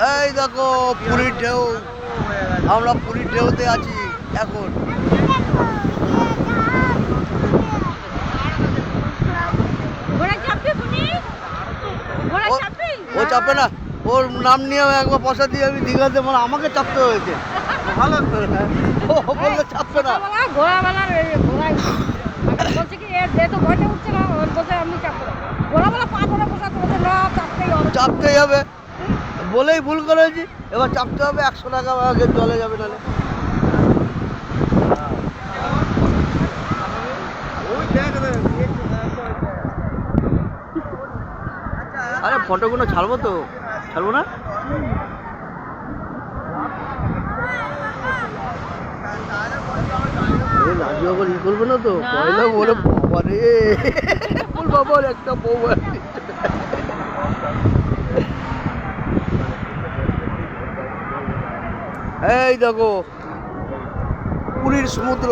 এই দেখো পুরীর ঢেউ, আমরা পুরীর ঢেউতে আছি এখন। ও চাপে না, ওর নাম নিয়ে একবার পয়সা দিয়ে আমি দীঘাতে, মানে আমাকে চাপতে হয়েছে। ভালো ও বললে চাপবে না। ঘোড়াওয়ালার ঘোড়ায় বলছে কি তো ঘরে উঠছে না, বলছে আমি চাপবো না। ঘোড়াওয়ালা পা ধরে বসা বলছে না চাপতেই হবে, চাপতেই হবে বলেই ভুল করেছি, এবার চাপতে হবে। 100 টাকা আগে জলে যাবে নাহলে। আরে ফটোগুলো ছাড়বো তো, ছাড়বো না? রাজু আবার ই করবে না তো? পয়লা বলে বাবা রে, ওর বাবার একটা বউ আছে। এই দেখো পুরীর সমুদ্র।